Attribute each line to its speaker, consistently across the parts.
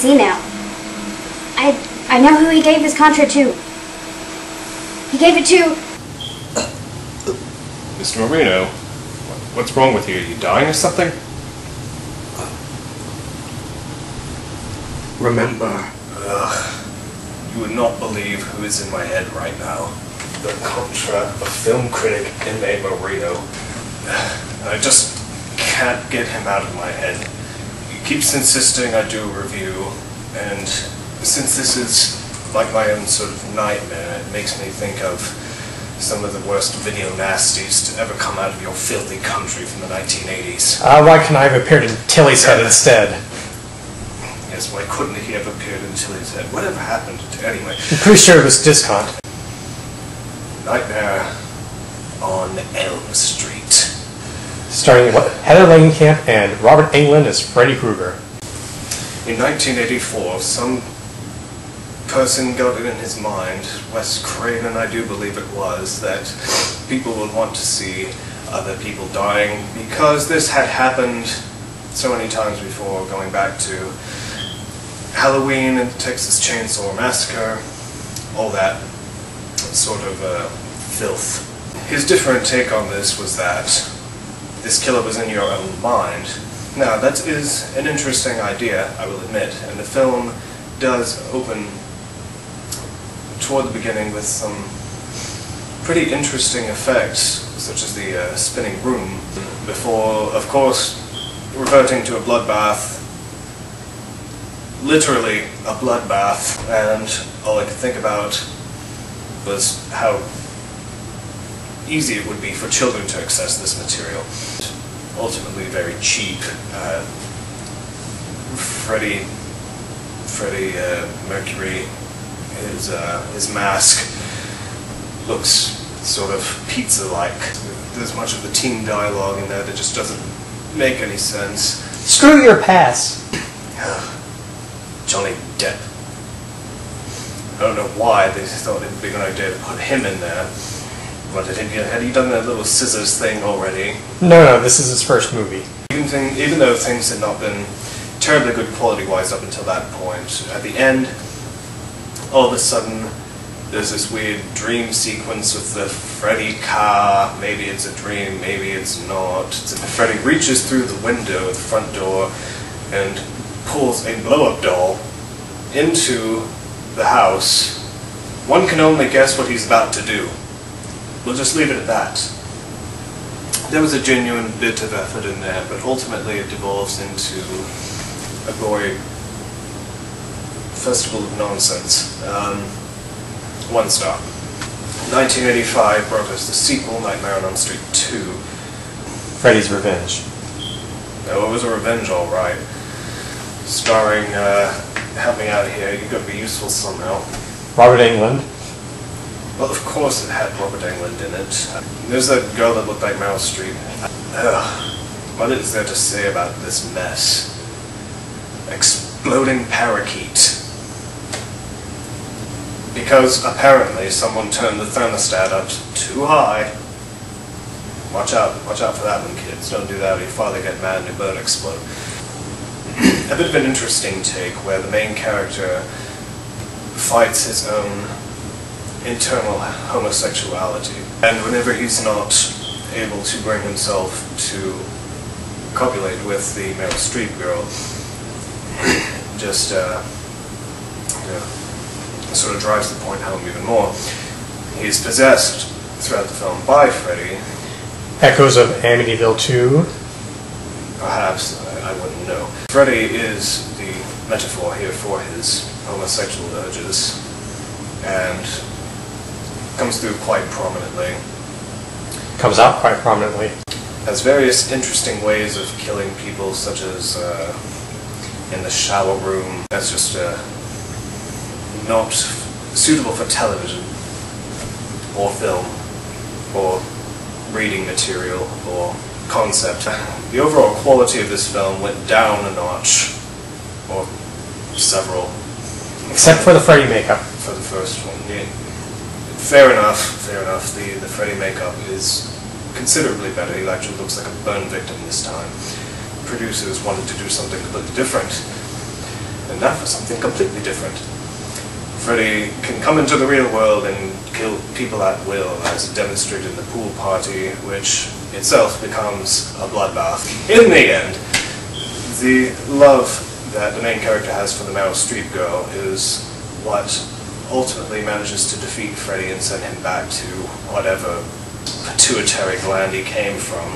Speaker 1: see now. I know who he gave his contract to. He gave it to...
Speaker 2: Mr. Moreno, what's wrong with you? Are you dying or something?
Speaker 3: Remember, you would not believe who is in my head right now. The Contra, a film critic, inmate Moreno. I just can't get him out of my head. He keeps insisting I do a review, and since this is like my own sort of nightmare, it makes me think of some of the worst video nasties to ever come out of your filthy country from the 1980s.
Speaker 4: Why couldn't I have appeared in Tilly's head instead?
Speaker 3: Yes, why couldn't he have appeared in Tilly's head? Whatever happened to anyway?
Speaker 4: I'm pretty sure it was discount.
Speaker 3: Nightmare on Elm Street.
Speaker 4: Starring Heather Langenkamp and Robert Englund as Freddy Krueger.
Speaker 3: In 1984, some person got it in his mind, Wes Craven I do believe it was, that people would want to see other people dying because this had happened so many times before, going back to Halloween and the Texas Chainsaw Massacre, all that sort of filth. His different take on this was that this killer was in your own mind. Now, that is an interesting idea, I will admit, and the film does open toward the beginning with some pretty interesting effects, such as the spinning room, before, of course, reverting to a bloodbath, literally a bloodbath, and all I could think about was how easy it would be for children to access this material. Ultimately very cheap. Freddie Mercury, his mask looks sort of pizza-like. There's much of the teen dialogue in there that just doesn't make any sense.
Speaker 4: Screw your pass.
Speaker 3: Johnny Depp. I don't know why they thought it would be a good idea to put him in there. But had he done that little scissors thing already?
Speaker 4: No, this is his first movie.
Speaker 3: Even though things had not been terribly good quality-wise up until that point, at the end, all of a sudden, there's this weird dream sequence with the Freddy car. Maybe it's a dream, maybe it's not. Freddy reaches through the window at the front door and pulls a blow-up doll into the house. One can only guess what he's about to do. We'll just leave it at that. There was a genuine bit of effort in there, but ultimately it devolves into a gory festival of nonsense. 1 star. 1985 brought us the sequel, Nightmare on Elm Street 2.
Speaker 4: Freddy's Revenge.
Speaker 3: Oh, it was a revenge, all right. Starring, help me out here, you've got to be useful somehow.
Speaker 4: Robert Englund.
Speaker 3: Well, of course it had Robert Englund in it. There's that girl that looked like Meryl Streep. What is there to say about this mess? Exploding parakeet. Because apparently someone turned the thermostat up too high. Watch out for that one, kids. Don't do that or your father get mad and your boat explode. A bit of an interesting take where the main character fights his own internal homosexuality. And whenever he's not able to bring himself to copulate with the Meryl Streep girl, just sort of drives the point home even more. He's possessed throughout the film by Freddy.
Speaker 4: Echoes of Amityville 2.
Speaker 3: Perhaps, I wouldn't know. Freddy is the metaphor here for his homosexual urges, and comes through quite prominently.
Speaker 4: Comes out quite prominently.
Speaker 3: Has various interesting ways of killing people, such as in the shower room. That's just not suitable for television, or film, or reading material, or concept. The overall quality of this film went down a notch, or several.
Speaker 4: Except for the Freddy makeup.
Speaker 3: For the first one, yeah. Fair enough. The Freddy makeup is considerably better. He actually looks like a burn victim this time. Producers wanted to do something completely different. And now for something completely different. Freddy can come into the real world and kill people at will, as demonstrated in the pool party, which itself becomes a bloodbath. In the end, the love that the main character has for the Meryl Streep girl is what ultimately manages to defeat Freddy and send him back to whatever pituitary gland he came from.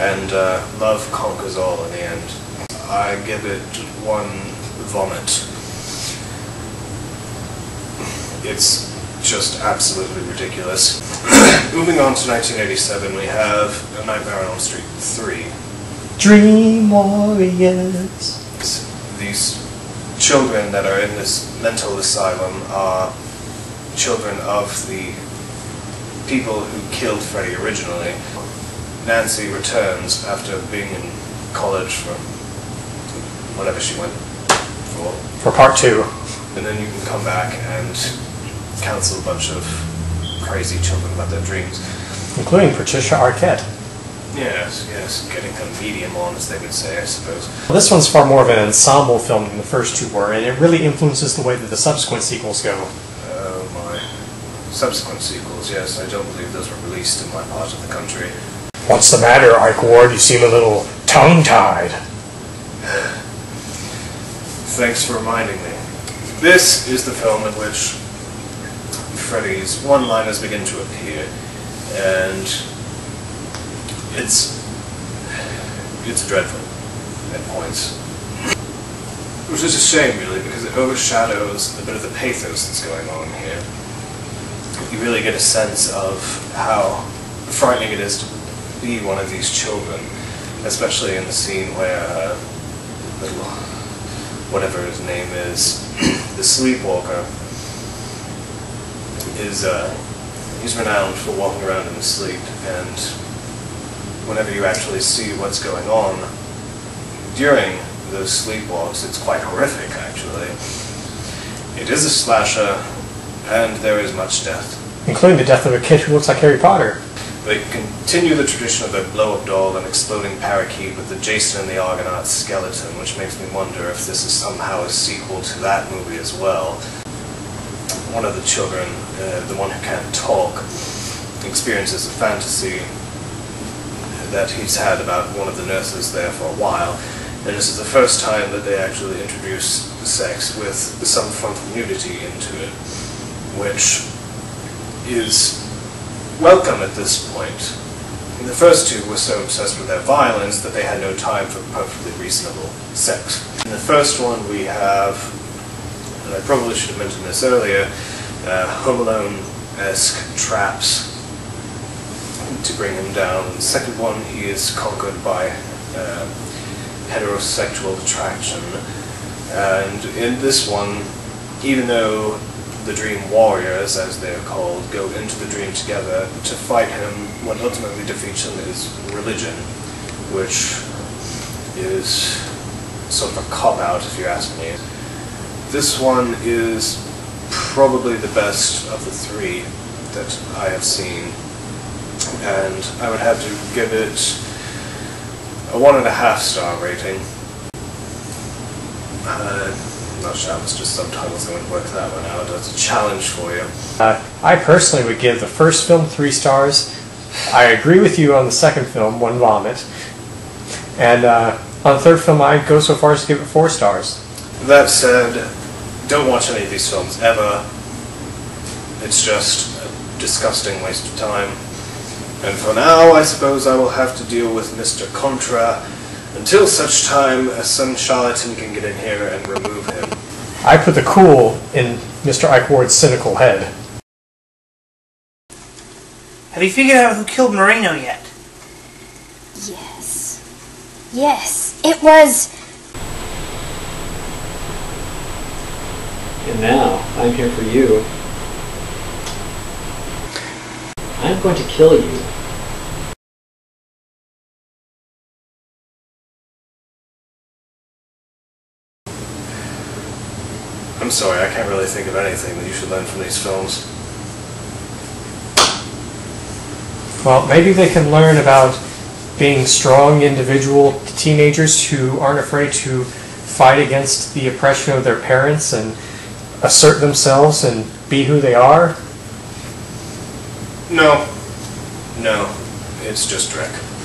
Speaker 3: And love conquers all in the end. I give it one vomit. It's just absolutely ridiculous. Moving on to 1987, we have A Nightmare on Elm Street 3.
Speaker 4: Dream Warriors.
Speaker 3: These children that are in this mental asylum are children of the people who killed Freddy originally. Nancy returns after being in college for whatever she went for.
Speaker 4: For part 2.
Speaker 3: And then you can come back and counsel a bunch of crazy children about their dreams.
Speaker 4: Including Patricia Arquette.
Speaker 3: Yes, yes, getting a medium on, as they would say, I suppose.
Speaker 4: Well, this one's far more of an ensemble film than the first two were, and it really influences the way that the subsequent sequels go.
Speaker 3: Oh my. Subsequent sequels, yes, I don't believe those were released in my part of the country.
Speaker 4: What's the matter, Ike Ward? You seem a little tongue-tied.
Speaker 3: Thanks for reminding me. This is the film in which Freddy's one-liners begin to appear, and it's dreadful at points. Which is a shame, really, because it overshadows a bit of the pathos that's going on here. You really get a sense of how frightening it is to be one of these children, especially in the scene where little, whatever his name is, the sleepwalker, is he's renowned for walking around in his sleep, and whenever you actually see what's going on during those sleepwalks, it's quite horrific, actually. It is a slasher, and there is much death.
Speaker 4: Including the death of a kid who looks like Harry Potter.
Speaker 3: They continue the tradition of the blow-up doll and exploding parakeet with the Jason and the Argonaut skeleton, which makes me wonder if this is somehow a sequel to that movie as well. One of the children, the one who can't talk, experiences a fantasy that he's had about one of the nurses there for a while, and this is the first time that they actually introduce sex with some frontal nudity into it, which is welcome at this point. And the first two were so obsessed with their violence that they had no time for perfectly reasonable sex. In the first one we have, and I probably should have mentioned this earlier, Home Alone-esque traps to bring him down. In the second one he is conquered by heterosexual attraction. And in this one, even though the Dream Warriors, as they are called, go into the dream together to fight him, what ultimately defeats him is religion, which is sort of a cop-out, if you ask me. This one is probably the best of the three that I have seen, and I would have to give it a 1.5 star rating. I'm not sure, it's just subtitles that would work that one out. That's a challenge for you.
Speaker 4: I personally would give the first film 3 stars. I agree with you on the second film, 1 vomit. And on the third film, I'd go so far as to give it 4 stars.
Speaker 3: That said, don't watch any of these films ever. It's just a disgusting waste of time. And for now, I suppose I will have to deal with Mr. Contra until such time as some charlatan can get in here and remove him.
Speaker 4: I put the cool in Mr. Ike Ward's cynical head.
Speaker 5: Have you figured out who killed Moreno yet?
Speaker 1: Yes. Yes, it was...
Speaker 6: And now, I'm here for you. I'm going to kill you.
Speaker 3: I'm sorry, I can't really think of anything that you should learn from these films.
Speaker 4: Well, maybe they can learn about being strong individual teenagers who aren't afraid to fight against the oppression of their parents and assert themselves and be who they are?
Speaker 3: No. No. It's just Drek.